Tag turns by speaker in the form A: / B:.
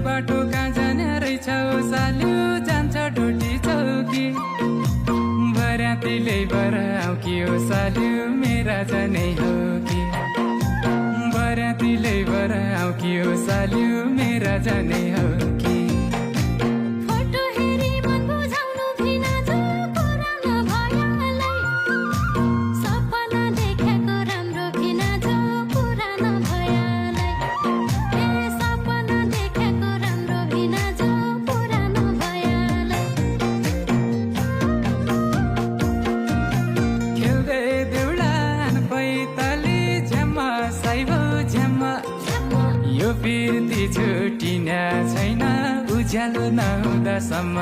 A: बाटो कहाँ जाने रहेछ साल्यो जान्छ ढोटी चौकी बरातीले बर आऊ कि हो साल्यो मेरा जाने हो कि बरातीले बर आऊ कि हो साल्यो मेरा जाने हो कि यो बिर्ती छुटिना छैन उज्यालो नहुँदासम्म